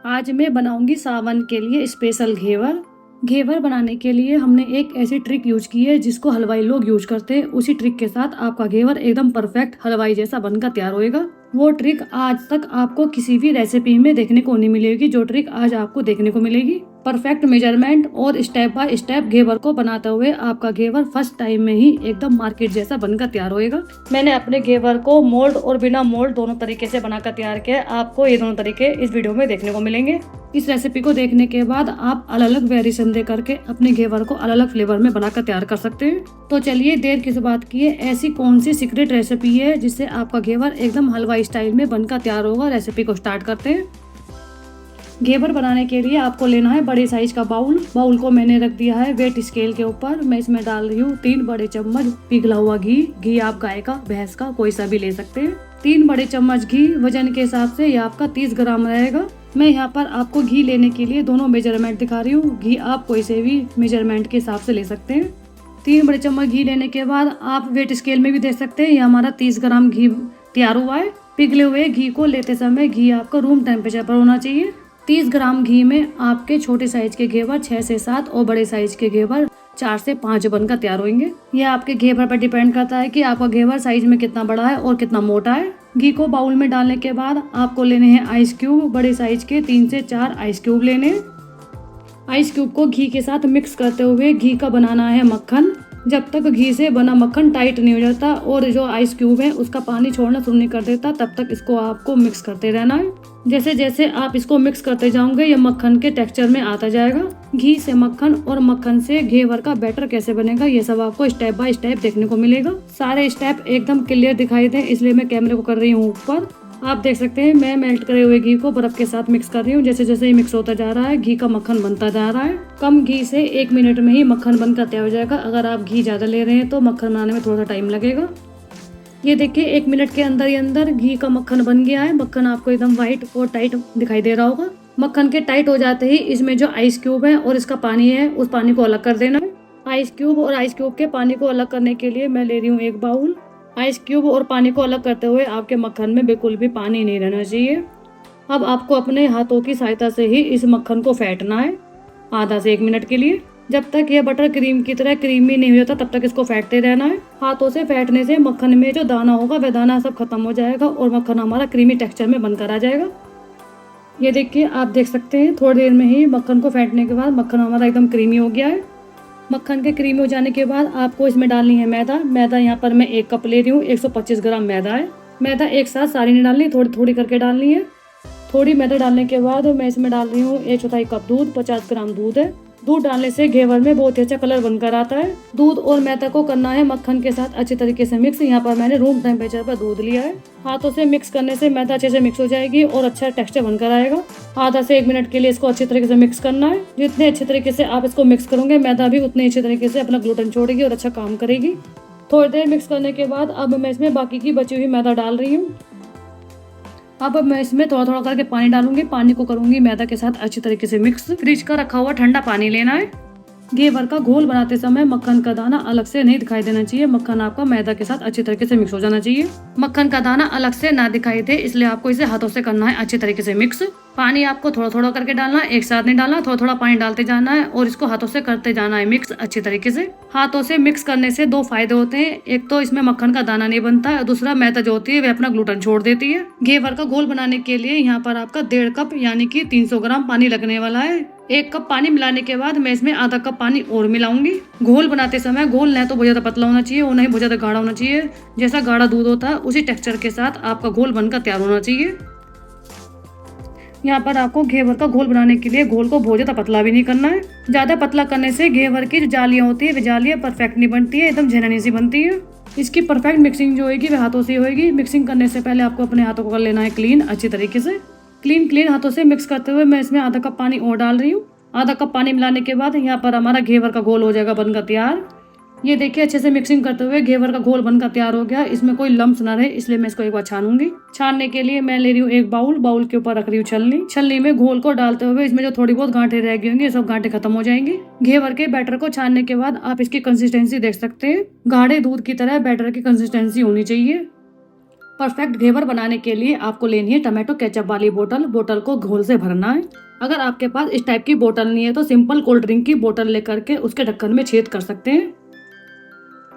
आज मैं बनाऊंगी सावन के लिए स्पेशल घेवर। घेवर बनाने के लिए हमने एक ऐसी ट्रिक यूज की है जिसको हलवाई लोग यूज करते हैं। उसी ट्रिक के साथ आपका घेवर एकदम परफेक्ट हलवाई जैसा बनकर तैयार होएगा। वो ट्रिक आज तक आपको किसी भी रेसिपी में देखने को नहीं मिलेगी, जो ट्रिक आज आपको देखने को मिलेगी। परफेक्ट मेजरमेंट और स्टेप बाय स्टेप घेवर को बनाते हुए आपका घेवर फर्स्ट टाइम में ही एकदम मार्केट जैसा बनकर तैयार होएगा। मैंने अपने घेवर को मोल्ड और बिना मोल्ड दोनों तरीके से बनाकर तैयार किया। आपको ये दोनों तरीके इस वीडियो में देखने को मिलेंगे। इस रेसिपी को देखने के बाद आप अलग अलग वेरिएशन दे करके अपने घेवर को अलग अलग फ्लेवर में बनाकर तैयार कर सकते हैं। तो चलिए देर किस बात की है, ऐसी कौन सी सीक्रेट रेसिपी है जिससे आपका घेवर एकदम हलवाई स्टाइल में बनकर तैयार होगा। रेसिपी को स्टार्ट करते हैं। घेवर बनाने के लिए आपको लेना है बड़े साइज का बाउल। बाउल को मैंने रख दिया है वेट स्केल के ऊपर। मैं इसमें डाल रही हूँ 3 बड़े चम्मच पिघला हुआ घी। घी आप गाय का, भैंस का, कोई सा भी ले सकते हैं। 3 बड़े चम्मच घी वजन के हिसाब से ये आपका 30 ग्राम रहेगा। मैं यहाँ पर आपको घी लेने के लिए दोनों मेजरमेंट दिखा रही हूँ। घी आप कोई से भी मेजरमेंट के हिसाब से ले सकते हैं। 3 बड़े चम्मच घी लेने के बाद आप वेट स्केल में भी देख सकते हैं, ये हमारा 30 ग्राम घी तैयार हुआ है। पिघले हुए घी को लेते समय घी आपका रूम टेम्परेचर पर होना चाहिए। 30 ग्राम घी में आपके छोटे साइज के घेवर 6 से 7 और बड़े साइज के घेवर 4 से 5 बनकर तैयार होंगे। यह आपके घेवर पर डिपेंड करता है कि आपका घेवर साइज में कितना बड़ा है और कितना मोटा है। घी को बाउल में डालने के बाद आपको लेने हैं आइस क्यूब। बड़े साइज के 3 से 4 आइस क्यूब लेने हैं। आइस क्यूब को घी के साथ मिक्स करते हुए घी का बनाना है मक्खन। जब तक घी से बना मक्खन टाइट नहीं हो जाता और जो आइस क्यूब है उसका पानी छोड़ना शुरू नहीं कर देता, तब तक इसको आपको मिक्स करते रहना है। जैसे जैसे आप इसको मिक्स करते जाओगे ये मक्खन के टेक्सचर में आता जाएगा। घी से मक्खन और मक्खन से घेवर का बैटर कैसे बनेगा ये सब आपको स्टेप बाय स्टेप देखने को मिलेगा। सारे स्टेप एकदम क्लियर दिखाई दे, इसलिए मैं कैमरे को कर रही हूँ ऊपर। आप देख सकते हैं मैं मेल्ट करे हुए घी को बर्फ के साथ मिक्स कर रही हूँ। जैसे जैसे ये मिक्स होता जा रहा है घी का मक्खन बनता जा रहा है। कम घी से 1 मिनट में ही मक्खन बनकर तैयार हो जाएगा। अगर आप घी ज़्यादा ले रहे हैं तो मक्खन बनाने में थोड़ा सा टाइम लगेगा। ये देखिए 1 मिनट के अंदर ही अंदर घी का मक्खन बन गया है। मक्खन आपको एकदम व्हाइट और टाइट दिखाई दे रहा होगा। मक्खन के टाइट हो जाते ही इसमें जो आइस क्यूब है और इसका पानी है उस पानी को अलग कर देना है। आइस क्यूब और आइस क्यूब के पानी को अलग करने के लिए मैं ले रही हूँ एक बाउल। आइस क्यूब और पानी को अलग करते हुए आपके मक्खन में बिल्कुल भी पानी नहीं रहना चाहिए। अब आपको अपने हाथों की सहायता से ही इस मक्खन को फेंटना है आधा से 1 मिनट के लिए। जब तक ये बटर क्रीम की तरह क्रीमी नहीं हो जाता तब तक इसको फेंटते रहना है। हाथों से फेंटने से मक्खन में जो दाना होगा वह दाना सब खत्म हो जाएगा और मक्खन हमारा क्रीमी टेक्सचर में बनकर आ जाएगा। ये देखिए आप देख सकते हैं थोड़ी देर में ही मक्खन को फेंटने के बाद मक्खन हमारा एकदम क्रीमी हो गया है। मक्खन के क्रीमी हो जाने के बाद आपको इसमें डालनी है मैदा। मैदा यहाँ पर मैं 1 कप ले रही हूँ। 125 ग्राम मैदा है। मैदा एक साथ सारी नहीं डालनी, थोड़ी थोड़ी करके डालनी है। थोड़ी मैदा डालने के बाद मैं इसमें डाल रही हूँ 1/4 कप दूध। 50 ग्राम दूध है। दूध डालने से घेवर में बहुत ही अच्छा कलर बनकर आता है। दूध और मैदा को करना है मक्खन के साथ अच्छी तरीके से मिक्स। यहाँ पर मैंने रूम टेम्परेचर पर दूध लिया है। हाथों से मिक्स करने से मैदा अच्छे से मिक्स हो जाएगी और अच्छा टेक्सचर बनकर आएगा। आधा से 1 मिनट के लिए इसको अच्छी तरीके से मिक्स करना है। जितने अच्छे तरीके से आप इसको मिक्स करोगे मैदा भी उतने अच्छे तरीके से अपना ग्लूटेन छोड़ेगी और अच्छा काम करेगी। थोड़ी देर मिक्स करने के बाद अब मैं इसमें बाकी की बची हुई मैदा डाल रही हूँ। अब मैं इसमें थोड़ा थोड़ा करके पानी डालूंगी। पानी को करूंगी मैदा के साथ अच्छी तरीके से मिक्स। फ्रिज का रखा हुआ ठंडा पानी लेना है। घेवर का घोल बनाते समय मक्खन का दाना अलग से नहीं दिखाई देना चाहिए। मक्खन आपका मैदा के साथ अच्छी तरीके से मिक्स हो जाना चाहिए। मक्खन का दाना अलग से ना दिखाई दे इसलिए आपको इसे हाथों से करना है अच्छी तरीके से मिक्स। पानी आपको थोड़ा थोड़ा करके डालना है, एक साथ नहीं डालना। थोड़ा थोड़ा पानी डालते जाना है और इसको हाथों से करते जाना है मिक्स अच्छी तरीके से। हाथों से मिक्स करने से 2 फायदे होते हैं। एक तो इसमें मक्खन का दाना नहीं बनता है, दूसरा मैदा जो होती है वह अपना ग्लूटेन छोड़ देती है। घेवर का घोल बनाने के लिए यहाँ पर आपका 1.5 कप यानी कि 300 ग्राम पानी लगने वाला है। 1 कप पानी मिलाने के बाद मैं इसमें आधा कप पानी और मिलाऊंगी। घोल बनाते समय घोल न तो बहुत ज्यादा पतला होना चाहिए और न ही बहुत ज्यादा गाढ़ा होना चाहिए। जैसा गाढ़ा दूध होता है उसी टेक्सचर के साथ आपका घोल बनकर तैयार होना चाहिए। यहाँ पर आपको घेवर का घोल बनाने के लिए घोल को बहुत ज्यादा पतला भी नहीं करना है। ज्यादा पतला करने से घेवर की जो जालियाँ होती है वे जालियाँ परफेक्ट नहीं बनती है, एकदम झरनी सी बनती है। इसकी परफेक्ट मिक्सिंग जो होगी वह हाथों से होगी। मिक्सिंग करने से पहले आपको अपने हाथों को कर लेना है क्लीन अच्छी तरीके से। क्लीन हाथों से मिक्स करते हुए मैं इसमें आधा कप पानी और डाल रही हूँ। आधा कप पानी मिलाने के बाद यहाँ पर हमारा घेवर का घोल हो जाएगा बनकर तैयार। ये देखिए अच्छे से मिक्सिंग करते हुए घेवर का घोल बनकर तैयार हो गया। इसमें कोई लम्स ना रहे इसलिए मैं इसको एक बार छानूंगी। छानने के लिए मैं ले रही हूँ एक बाउल। बाउल के ऊपर रख रही हूँ छलनी। छलनी में घोल को डालते हुए इसमें जो थोड़ी बहुत गांठें रह गई होंगी सब गांठें खत्म हो जाएंगी। घेवर के बैटर को छानने के बाद आप इसकी कंसिस्टेंसी देख सकते हैं। गाढ़े दूध की तरह बैटर की कंसिस्टेंसी होनी चाहिए। परफेक्ट घेवर बनाने के लिए आपको लेनी है टमाटो केचप वाली बोतल। बोतल को घोल से भरना है। अगर आपके पास इस टाइप की बोतल नहीं है तो सिंपल कोल्ड ड्रिंक की बोतल लेकर के उसके ढक्कन में छेद कर सकते हैं।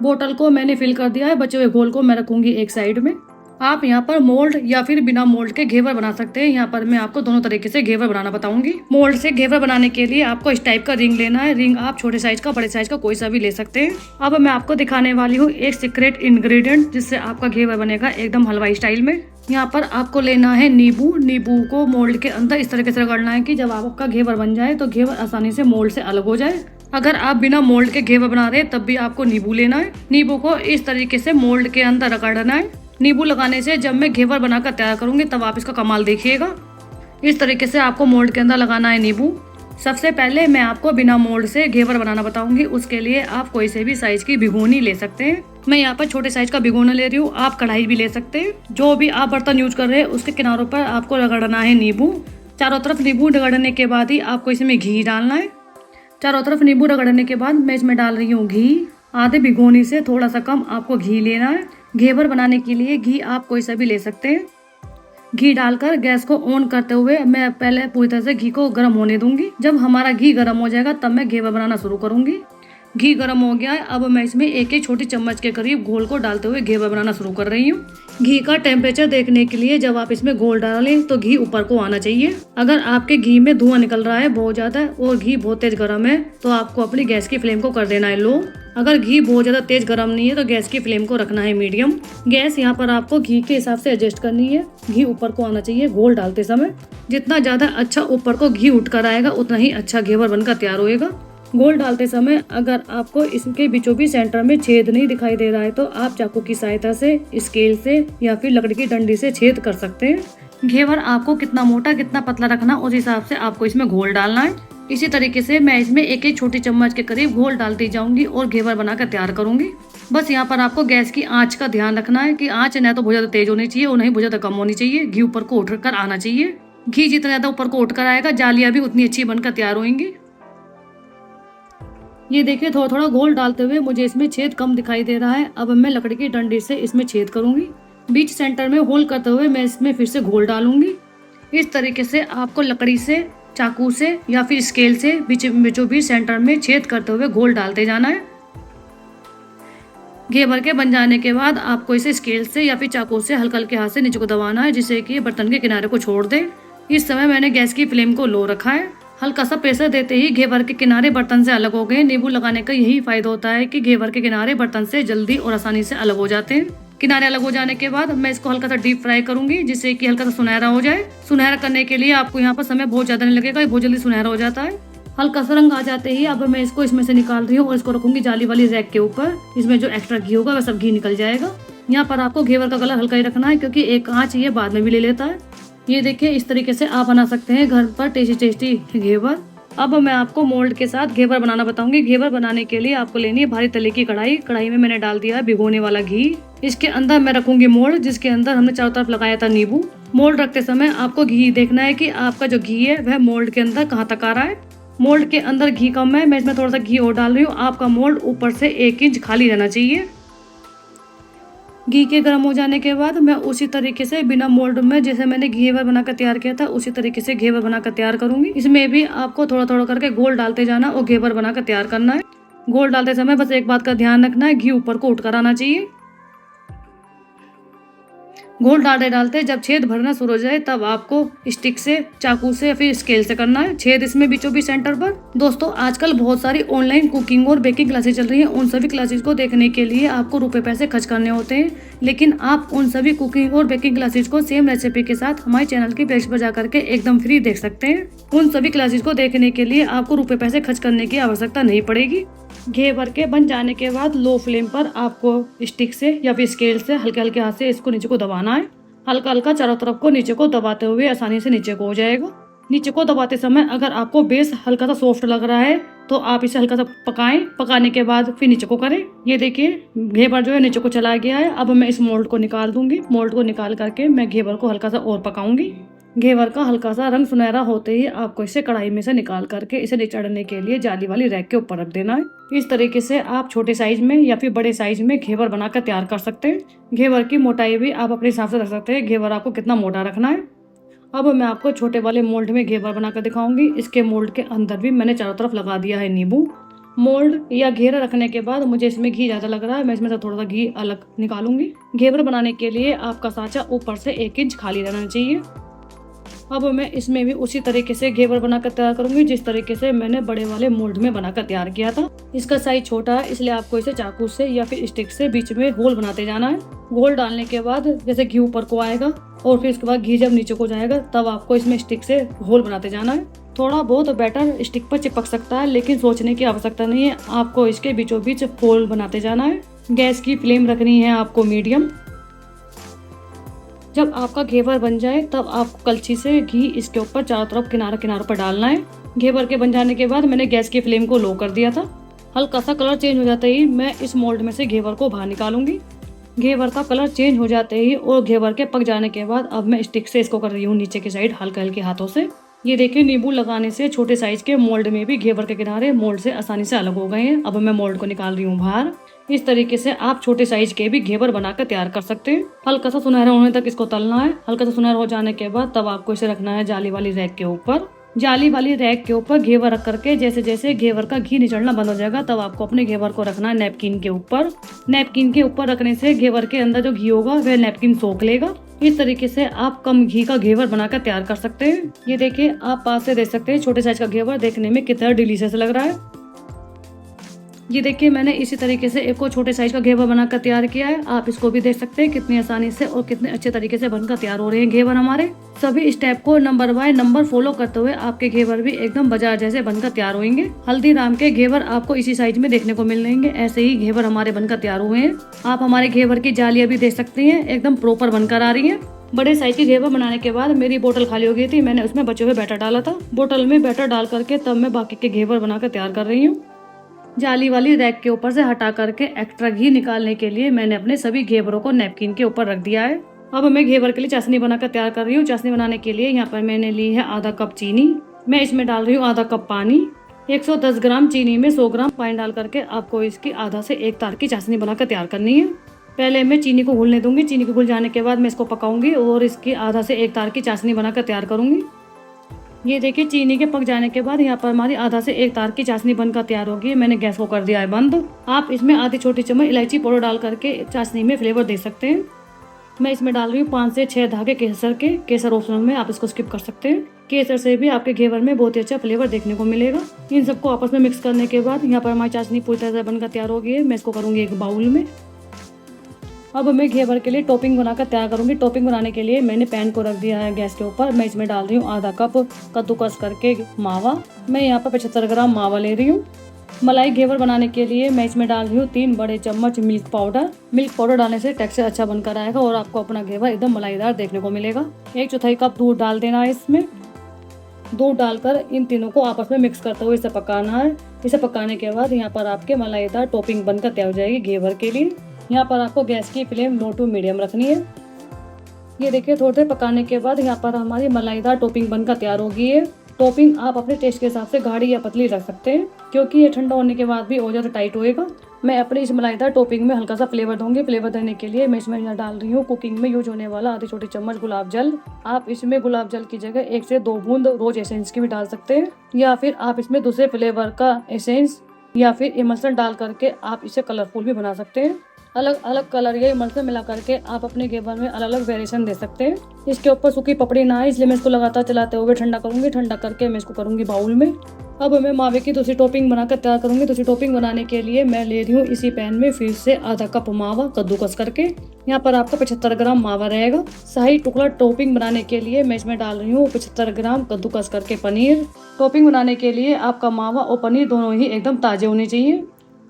बोतल को मैंने फिल कर दिया है। बचे हुए घोल को मैं रखूंगी एक साइड में। आप यहाँ पर मोल्ड या फिर बिना मोल्ड के घेवर बना सकते हैं। यहाँ पर मैं आपको दोनों तरीके से घेवर बनाना बताऊंगी। मोल्ड से घेवर बनाने के लिए आपको इस टाइप का रिंग लेना है। रिंग आप छोटे साइज का, बड़े साइज का कोई सा भी ले सकते हैं। अब मैं आपको दिखाने वाली हूँ एक सीक्रेट इंग्रेडिएंट जिससे आपका घेवर बनेगा एकदम हलवाई स्टाइल में। यहाँ पर आपको लेना है नींबू। नींबू को मोल्ड के अंदर इस तरीके से रगड़ना है कि जब आपका घेवर बन जाए तो घेवर आसानी से मोल्ड से अलग हो जाए। अगर आप बिना मोल्ड के घेवर बना रहे तब भी आपको नींबू लेना है। नींबू को इस तरीके से मोल्ड के अंदर रगड़ना है। नींबू लगाने से जब मैं घेवर बनाकर तैयार करूंगी तब आप इसका कमाल देखिएगा। इस तरीके से आपको मोल्ड के अंदर लगाना है नींबू। सबसे पहले मैं आपको बिना मोल्ड से घेवर बनाना बताऊंगी। उसके लिए आप कोई से भी साइज की भिगोनी ले सकते हैं। मैं यहाँ पर छोटे साइज का भिगोना ले रही हूँ। आप कढ़ाई भी ले सकते हैं। जो भी आप बर्तन यूज कर रहे हैं उसके किनारों पर आपको रगड़ना है नींबू। चारों तरफ नींबू रगड़ने के बाद ही आपको इसमें घी डालना है। चारों तरफ नींबू रगड़ने के बाद मैं इसमें डाल रही हूँ घी। आधे भिगोनी से थोड़ा सा कम आपको घी लेना है। घेवर बनाने के लिए घी आप कोई सा भी ले सकते हैं। घी डालकर गैस को ऑन करते हुए मैं पहले पूरी तरह से घी को गर्म होने दूंगी। जब हमारा घी गर्म हो जाएगा तब मैं घेवर बनाना शुरू करूंगी। घी गर्म हो गया है। अब मैं इसमें एक एक छोटी चम्मच के करीब घोल को डालते हुए घेवर बनाना शुरू कर रही हूँ। घी का टेम्परेचर देखने के लिए जब आप इसमें घोल डालें तो घी ऊपर को आना चाहिए। अगर आपके घी में धुआं निकल रहा है बहुत ज्यादा और घी बहुत तेज गर्म है तो आपको अपनी गैस की फ्लेम को कर देना है लो। अगर घी बहुत ज्यादा तेज गर्म नहीं है तो गैस की फ्लेम को रखना है मीडियम। गैस यहाँ पर आपको घी के हिसाब से एडजस्ट करनी है। घी ऊपर को आना चाहिए घोल डालते समय। जितना ज्यादा अच्छा ऊपर को घी उठ कर आएगा उतना ही अच्छा घेवर बनकर तैयार होएगा। घोल डालते समय अगर आपको इसके बीचों बीच सेंटर में छेद नहीं दिखाई दे रहा है तो आप चाकू की सहायता से, स्केल से या फिर लकड़ी की डंडी से छेद कर सकते हैं। घेवर आपको कितना मोटा कितना पतला रखना उस हिसाब से आपको इसमें घोल डालना है। इसी तरीके से मैं इसमें एक एक छोटी चम्मच के करीब घोल डालती जाऊंगी और घेवर बनाकर तैयार करूंगी। बस यहाँ पर आपको गैस की आंच का ध्यान रखना है कि आंच न तो बहुत ज्यादा तेज होनी चाहिए और नहीं बहुत ज्यादा कम होनी चाहिए। घी ऊपर को उठ कर आना चाहिए। घी जितना ज्यादा ऊपर को उठ कर आएगा जालियां भी उतनी अच्छी बनकर तैयार होंगी। ये देखिए थोड़ा थोड़ा घोल डालते हुए मुझे इसमें छेद कम दिखाई दे रहा है। अब मैं लकड़ी की डंडी से इसमें छेद करूंगी। बीच सेंटर में होल करते हुए मैं इसमें फिर से घोल डालूंगी। इस तरीके से आपको लकड़ी से, चाकू से या फिर स्केल से बीचों बीच सेंटर में छेद करते हुए घोल डालते जाना है। घेवर के बन जाने के बाद आपको इसे स्केल से या फिर चाकू से हल्का हल्के हाथ से नीचे को दबाना है जिससे कि बर्तन के किनारे को छोड़ दे। इस समय मैंने गैस की फ्लेम को लो रखा है। हल्का सा प्रेशर देते ही घेवर के किनारे बर्तन से अलग हो गए। नींबू लगाने का यही फायदा होता है कि घेवर के किनारे बर्तन से जल्दी और आसानी से अलग हो जाते हैं। किनारे अलग हो जाने के बाद मैं इसको हल्का सा डीप फ्राई करूंगी जिससे कि हल्का सा सुनहरा हो जाए। सुनहरा करने के लिए आपको यहाँ पर समय बहुत ज्यादा नहीं लगेगा, बहुत जल्दी सुनहरा हो जाता है। हल्का सा रंग आ जाते ही अब मैं इसको इसमें से निकाल रही हूँ और इसको रखूंगी जाली वाली रैक के ऊपर। इसमें जो एक्स्ट्रा घी होगा वह सब घी निकल जाएगा। यहाँ पर आपको घेवर का कलर हल्का ही रखना है क्योंकि एक आंच ये बाद में भी ले लेता है। ये देखिए इस तरीके से आप बना सकते हैं घर पर टेस्टी टेस्टी घेवर। अब मैं आपको मोल्ड के साथ घेवर बनाना बताऊंगी। घेवर बनाने के लिए आपको लेनी है भारी तले की कढ़ाई। कढ़ाई में मैंने डाल दिया है भिगोने वाला घी। इसके अंदर मैं रखूंगी मोल्ड जिसके अंदर हमने चारों तरफ लगाया था नींबू। मोल्ड रखते समय आपको घी देखना है कि आपका जो घी है वह मोल्ड के अंदर कहाँ तक आ रहा है। मोल्ड के अंदर घी कम है, मैं इसमें थोड़ा सा घी और डाल रही हूँ। आपका मोल्ड ऊपर से 1 इंच खाली रहना चाहिए। घी के गर्म हो जाने के बाद मैं उसी तरीके से बिना मोल्ड में जैसे मैंने घेवर बनाकर तैयार किया था उसी तरीके से घेवर बनाकर तैयार करूंगी। इसमें भी आपको थोड़ा थोड़ा करके घोल डालते जाना और घेवर बनाकर तैयार करना है। घोल डालते समय बस एक बात का ध्यान रखना है, घी ऊपर को उठकर आना चाहिए। घोल डालते डालते जब छेद भरना शुरू हो जाए तब आपको स्टिक से, चाकू से या फिर स्केल से करना है छेद इसमें बीचों बीच सेंटर पर। दोस्तों आजकल बहुत सारी ऑनलाइन कुकिंग और बेकिंग क्लासेस चल रही हैं। उन सभी क्लासेस को देखने के लिए आपको रुपए पैसे खर्च करने होते हैं, लेकिन आप उन सभी कुकिंग और बेकिंग क्लासेस को सेम रेसिपी के साथ हमारे चैनल की पेज पर जाकर के एकदम फ्री देख सकते हैं। उन सभी क्लासेस को देखने के लिए आपको रुपए पैसे खर्च करने की आवश्यकता नहीं पड़ेगी। घेवर के बन जाने के बाद लो फ्लेम पर आपको स्टिक से या फिर स्केल से हल्के हल्के हाथ से इसको नीचे को दबाना है। हल्का हल्का चारों तरफ को नीचे को दबाते हुए आसानी से नीचे को हो जाएगा। नीचे को दबाते समय अगर आपको बेस हल्का सा सॉफ्ट लग रहा है तो आप इसे हल्का सा पकाएं। पकाने के बाद फिर नीचे को करें। ये देखिए घेवर जो है नीचे को चला गया है। अब मैं इस मोल्ड को निकाल दूंगी। मोल्ड को निकाल करके मैं घेवर को हल्का सा और पकाऊंगी। घेवर का हल्का सा रंग सुनहरा होते ही आपको इसे कढ़ाई में से निकाल करके इसे निचोड़ने के लिए जाली वाली रैक के ऊपर रख देना है। इस तरीके से आप छोटे साइज में या फिर बड़े साइज में घेवर बनाकर तैयार कर सकते हैं। घेवर की मोटाई भी आप अपने हिसाब से रख सकते हैं, घेवर आपको कितना मोटा रखना है। अब मैं आपको छोटे वाले मोल्ड में घेवर बनाकर दिखाऊंगी। इसके मोल्ड के अंदर भी मैंने चारों तरफ लगा दिया है नींबू। मोल्ड या घेरा रखने के बाद मुझे इसमें घी ज़्यादा लग रहा है, मैं इसमें से थोड़ा सा घी अलग निकालूंगी। घेवर बनाने के लिए आपका साँचा ऊपर से 1 इंच खाली रहना चाहिए। अब मैं इसमें भी उसी तरीके से घेवर बनाकर तैयार करूंगी जिस तरीके से मैंने बड़े वाले मोल्ड में बनाकर तैयार किया था। इसका साइज छोटा है, इसलिए आपको इसे चाकू से या फिर स्टिक से बीच में होल बनाते जाना है। होल डालने के बाद जैसे घी ऊपर को आएगा और फिर उसके बाद घी जब नीचे को जाएगा तब आपको इसमें स्टिक से होल बनाते जाना है। थोड़ा बहुत बैटर स्टिक पर चिपक सकता है, लेकिन सोचने की आवश्यकता नहीं है, आपको इसके बीचों बीच होल बनाते जाना है। गैस की फ्लेम रखनी है आपको मीडियम। जब आपका घेवर बन जाए तब आपको कलछी से घी इसके ऊपर चारों तरफ किनारे किनारों पर डालना है। घेवर के बन जाने के बाद मैंने गैस की फ्लेम को लो कर दिया था। हल्का सा कलर चेंज हो जाते ही मैं इस मोल्ड में से घेवर को बाहर निकालूंगी। घेवर का कलर चेंज हो जाते ही और घेवर के पक जाने के बाद अब मैं स्टिक से इसको कर रही हूँ नीचे की साइड हल्के हल्के हाथों से। ये देखिए, नींबू लगाने से छोटे साइज के मोल्ड में भी घेवर के किनारे मोल्ड से आसानी से अलग हो गए हैं। अब मैं मोल्ड को निकाल रही हूँ बाहर। इस तरीके से आप छोटे साइज के भी घेवर बनाकर तैयार कर सकते हैं। हल्का सा सुनहरा होने तक इसको तलना है। हल्का सा सुनहरा हो जाने के बाद तब आपको इसे रखना है जाली वाली रैक के ऊपर। जाली वाली रैक के ऊपर घेवर रख करके जैसे जैसे घेवर का घी निचड़ना बंद हो जाएगा तब आपको अपने घेवर को रखना है नैपकिन के ऊपर। नैपकिन के ऊपर रखने से घेवर के अंदर जो घी होगा वह नैपकिन सोख लेगा। इस तरीके से आप कम घी का घेवर बनाकर तैयार कर सकते हैं। ये देखिए, आप पास से देख सकते हैं छोटे साइज का घेवर देखने में कितना डिलीशियस लग रहा है। ये देखिए, मैंने इसी तरीके से एक और छोटे साइज का घेवर बनाकर तैयार किया है। आप इसको भी देख सकते हैं कितनी आसानी से और कितने अच्छे तरीके से बनकर तैयार हो रहे हैं घेवर हमारे। सभी स्टेप को नंबर बाय नंबर फॉलो करते हुए आपके घेवर भी एकदम बाजार जैसे बनकर तैयार होंगे। हल्दीराम के घेवर आपको इसी साइज में देखने को मिलेंगे। ऐसे ही घेवर हमारे बनकर तैयार हुए हैं। आप हमारे घेवर की जालियां भी देख सकते हैं, एकदम प्रॉपर बनकर आ रही है। बड़े साइज के घेवर बनाने के बाद मेरी बोतल खाली हो गई थी, मैंने उसमें बचे हुए बैटर डाला था। बोतल में बैटर डाल करके तब मैं बाकी के घेवर बनाकर तैयार कर रही हूँ। जाली वाली रैक के ऊपर से हटा करके एक्स्ट्रा घी निकालने के लिए मैंने अपने सभी घेवरों को नैपकिन के ऊपर रख दिया है। अब मैं घेवर के लिए चाशनी बनाकर तैयार कर रही हूँ। चाशनी बनाने के लिए यहाँ पर मैंने ली है आधा कप चीनी। मैं इसमें डाल रही हूँ आधा कप पानी। 110 ग्राम चीनी में 100 ग्राम पानी डाल करके आपको इसकी आधा से 1 तार की चाशनी बनाकर तैयार करनी है। पहले मैं चीनी को घुलने दूंगी। चीनी को घुल जाने के बाद मैं इसको पकाऊंगी और इसकी आधा से 1 तार की चाशनी बनाकर तैयार करूंगी। ये देखिए, चीनी के पक जाने के बाद यहाँ पर हमारी आधा से 1 तार की चाशनी बनकर तैयार होगी। मैंने गैस को कर दिया है बंद। आप इसमें आधी छोटी चम्मच इलायची पाउडर डाल करके चाशनी में फ्लेवर दे सकते हैं। मैं इसमें डाल रही हूँ 5 से 6 धागे केसर के। केसर ऑप्शनल में, आप इसको स्किप कर सकते हैं। केसर से भी आपके घेवर में बहुत ही अच्छा फ्लेवर देखने को मिलेगा। इन सबको आपस में मिक्स करने के बाद यहाँ पर हमारी चाशनी पूरी तरह से बनकर तैयार हो गई है। मैं इसको करूँगी एक बाउल में। अब मैं घेवर के लिए टॉपिंग बनाकर तैयार करूंगी। टॉपिंग बनाने के लिए मैंने पैन को रख दिया है गैस के ऊपर। मैं इसमें डाल रही हूँ आधा कप कद्दूकस करके मावा। मैं यहाँ पर 75 ग्राम मावा ले रही हूँ। मलाई घेवर बनाने के लिए मैं इसमें डाल रही हूँ 3 बड़े चम्मच मिल्क पाउडर। मिल्क पाउडर डालने से टेक्सचर अच्छा बनकर आएगा और आपको अपना घेवर एकदम मलाईदार देखने को मिलेगा। 1/4 कप दूध डाल देना है इसमें। दूध डालकर इन तीनों को आपस में मिक्स करते हुए इसे पकाना है। इसे पकाने के बाद यहाँ पर आपके मलाईदार टॉपिंग बनकर तैयार हो जाएगी घेवर के लिए। यहाँ पर आपको गैस की फ्लेम लो टू मीडियम रखनी है। ये देखिए, थोड़ी देर पकाने के बाद यहाँ पर हमारी मलाईदार टॉपिंग बनकर तैयार हो गई है। टॉपिंग आप अपने टेस्ट के हिसाब से गाढ़ी या पतली रख सकते हैं, क्योंकि ये ठंडा होने के बाद भी और ज़्यादा टाइट होएगा। मैं अपने इस मलाईदार टॉपिंग में हल्का सा फ्लेवर दूंगी। फ्लेवर देने के लिए मैं इसमें डाल रही हूँ कुकिंग में यूज होने वाला आधी छोटी चम्मच गुलाब जल। आप इसमें गुलाब जल की जगह 1 से 2 बूंद रोज एसेंस की भी डाल सकते हैं, या फिर आप इसमें दूसरे फ्लेवर का एसेंस या फिर इमल्सन डाल करके आप इसे कलरफुल भी बना सकते हैं। अलग अलग कलर या इमल्सन मिला करके आप अपने घेवर में अलग अलग वेरिएशन दे सकते हैं। इसके ऊपर सूखी पपड़ी ना है, इसलिए मैं इसको लगातार चलाते हुए ठंडा करूंगी। ठंडा करके मैं इसको करूंगी बाउल में। अब मैं मावे की दूसरी टॉपिंग बनाकर तैयार करूंगी। दूसरी टॉपिंग बनाने के लिए मैं ले रही हूँ इसी पैन में फिर से आधा कप मावा कद्दूकस करके। यहाँ पर आपका 75 ग्राम मावा रहेगा। शाही टुकड़ा टॉपिंग बनाने के लिए मैं इसमें डाल रही हूँ 75 ग्राम कद्दूकस करके पनीर। टॉपिंग बनाने के लिए आपका मावा और पनीर दोनों ही एकदम ताजे होने चाहिए।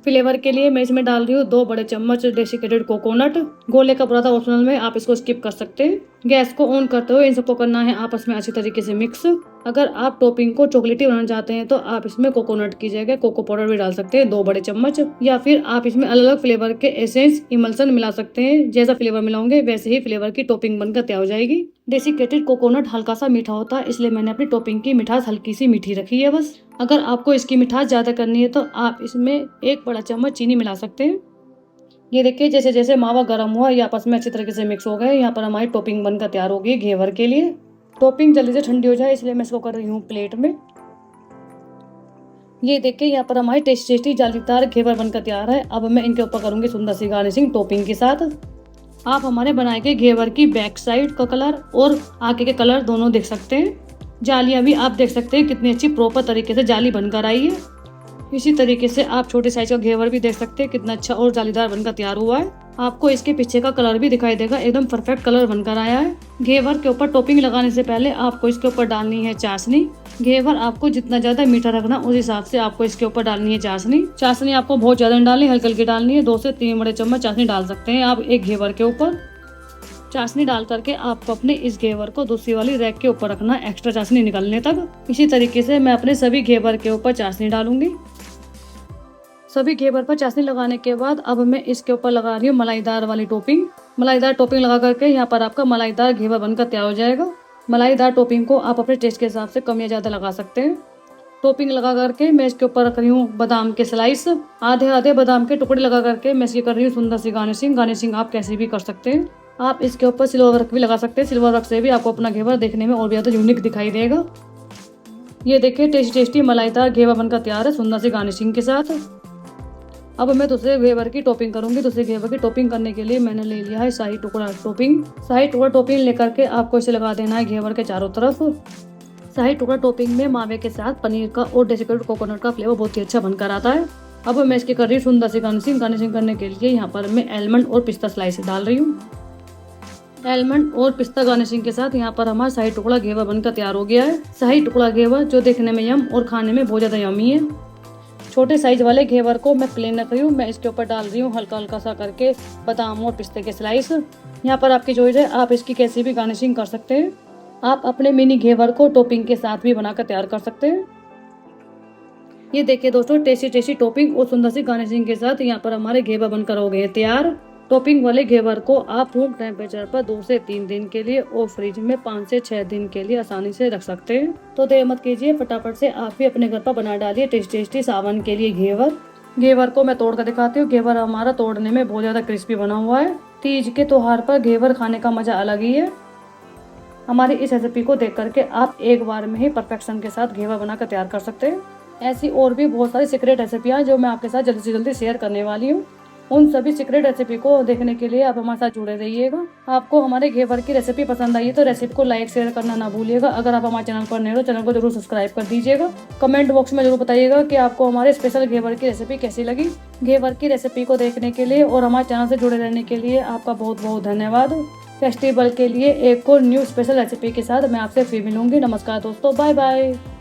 फ्लेवर के लिए मैं इसमें डाल रही हूँ 2 बड़े चम्मच डेसिकेटेड कोकोनट। गोले का पराठा ऑप्शनल में, आप इसको स्किप कर सकते हैं। गैस को ऑन करते हुए इन सबको करना है आपस में अच्छी तरीके से मिक्स। अगर आप टॉपिंग को चॉकलेटी बनाना चाहते हैं तो आप इसमें कोकोनट की जगह कोको पाउडर भी डाल सकते हैं 2 बड़े चम्मच, या फिर आप इसमें अलग अलग फ्लेवर के एसेंस इमल्सन मिला सकते हैं। जैसा फ्लेवर मिलाओगे वैसे ही फ्लेवर की टॉपिंग बनकर तैयार हो जाएगी। डेसिकेटेड कोकोनट हल्का सा मीठा होता है, इसलिए मैंने अपनी टॉपिंग की मिठास हल्की सी मीठी रखी है बस। अगर आपको इसकी मिठास ज़्यादा करनी है तो आप इसमें 1 बड़ा चम्मच चीनी मिला सकते हैं। ये देखिए जैसे जैसे मावा गर्म हुआ ये आपस में अच्छी तरीके से मिक्स हो गए। यहाँ पर हमारी टॉपिंग बनकर तैयार हो गई घेवर के लिए। टॉपिंग जल्दी से ठंडी हो जाए इसलिए मैं इसको कर रही हूँ प्लेट में। ये देखिए यहाँ पर हमारी टेस्टी जालीदार घेवर बनकर तैयार है। अब मैं इनके ऊपर करूँगी सुंदर सी गार्निशिंग टॉपिंग के साथ। आप हमारे बनाए गए घेवर की बैक साइड का कलर और आगे के कलर दोनों देख सकते हैं। जालियाँ भी आप देख सकते हैं कितनी अच्छी प्रॉपर तरीके से जाली बनकर आई है। इसी तरीके से आप छोटे साइज का घेवर भी देख सकते हैं कितना अच्छा और जालीदार बनकर तैयार हुआ है। आपको इसके पीछे का कलर भी दिखाई देगा, एकदम परफेक्ट कलर बनकर आया है। घेवर के ऊपर टॉपिंग लगाने से पहले आपको इसके ऊपर डालनी है चाशनी। घेवर आपको जितना ज्यादा मीठा रखना उस हिसाब से आपको इसके ऊपर डालनी है चाशनी। चाशनी आपको बहुत ज्यादा नहीं डालनी, हल्की हल्की डालनी है। 2 से 3 बड़े चम्मच चाशनी डाल सकते हैं आप एक घेवर के ऊपर। चाशनी डाल करके आपको अपने इस घेवर को दूसरी वाली रैक के ऊपर रखना एक्स्ट्रा चाशनी निकलने तक। इसी तरीके से मैं अपने सभी घेवर के ऊपर चाशनी डालूंगी। सभी घेवर पर चाशनी लगाने के बाद अब मैं इसके ऊपर लगा रही हूँ मलाईदार वाली टॉपिंग। मलाईदार टॉपिंग लगा करके यहाँ पर आपका मलाईदार घेवर बनकर तैयार हो जाएगा। मलाईदार टॉपिंग को आप अपने टेस्ट के हिसाब से कम या ज़्यादा लगा सकते हैं। टॉपिंग लगा करके मैं इसके ऊपर रख रही हूँ बादाम के स्लाइस। आधे आधे बादाम के टुकड़े लगा करके मैं इसकी कर रही हूँ सुंदर सी गार्निशिंग। गार्निशिंग आप कैसे भी कर सकते हैं। आप इसके ऊपर सिल्वर वर्क भी लगा सकते हैं। सिल्वर वर्क से भी आपको अपना घेवर देखने में और भी ज़्यादा यूनिक दिखाई देगा। ये देखिए टेस्टी मलाईदार घेवर बनकर तैयार है सुंदर सी गार्निशिंग के साथ। अब मैं दूसरे घेवर की टॉपिंग करूंगी। दूसरे घेवर की टॉपिंग करने के लिए मैंने ले लिया है शाही टुकड़ा टॉपिंग। शाही टुकड़ा टॉपिंग लेकर के आपको इसे लगा देना है घेवर के चारों तरफ। शाही टुकड़ा टॉपिंग में मावे के साथ पनीर का और डेसिकेटेड कोकोनट का फ्लेवर बहुत ही अच्छा बनकर आता है। अब मैं इसकी कर रही हूँ सुंदर सी गार्निशिंग। गार्निशिंग करने के लिए यहाँ पर मैं एलमंड और पिस्ता स्लाइस डाल रही हूँ। एलमंड और पिस्ता गार्निशिंग के साथ यहाँ पर हमारा शाही टुकड़ा घेवर बनकर तैयार हो गया है। शाही टुकड़ा घेवर जो देखने में यम और खाने में बहुत ज़्यादा यमी है। छोटे साइज वाले घेवर को मैं प्लेन रख रही हूँ। मैं इसके ऊपर डाल रही हूँ हल्का हल्का सा करके बादाम और पिस्ते के स्लाइस। यहाँ पर आपकी चॉइस है, आप इसकी कैसी भी गार्निशिंग कर सकते हैं। आप अपने मिनी घेवर को टॉपिंग के साथ भी बनाकर तैयार कर सकते हैं। ये देखिए दोस्तों टेस्टी टॉपिंग और सुंदर सी गार्निशिंग के साथ यहाँ पर हमारे घेवर बनकर हो गए तैयार। टॉपिंग वाले घेवर को आप रूम टेम्परेचर पर 2 से 3 दिन के लिए और फ्रिज में 5 से 6 दिन के लिए आसानी से रख सकते हैं। तो देर मत कीजिए, फटाफट से आप भी अपने घर पर बना डालिए टेस्टी सावन के लिए घेवर। घेवर को मैं तोड़ कर दिखाती हूँ। घेवर हमारा तोड़ने में बहुत ज्यादा क्रिस्पी बना हुआ है। तीज के त्योहार पर घेवर खाने का मजा अलग ही है। हमारी इस रेसिपी को देख करके आप एक बार में ही परफेक्शन के साथ घेवर बनाकर तैयार कर सकते हैं। ऐसी और भी बहुत सारी सीक्रेट रेसिपियाँ जो मैं आपके साथ जल्दी से जल्दी शेयर करने वाली हूँ। उन सभी सीक्रेट रेसिपी को देखने के लिए आप हमारे साथ जुड़े रहिएगा। आपको हमारे घेवर की रेसिपी पसंद आई है तो रेसिपी को लाइक शेयर करना ना भूलिएगा। अगर आप हमारे चैनल पर नए हो चैनल को जरूर सब्सक्राइब कर दीजिएगा। कमेंट बॉक्स में जरूर बताइएगा कि आपको हमारे स्पेशल घेवर की रेसिपी कैसी लगी। घेवर की रेसिपी को देखने के लिए और हमारे चैनल से जुड़े रहने के लिए आपका बहुत बहुत धन्यवाद। फेस्टिवल के लिए एक और न्यू स्पेशल रेसिपी के साथ मैं आपसे फिर मिलूंगी। नमस्कार दोस्तों, बाय बाय।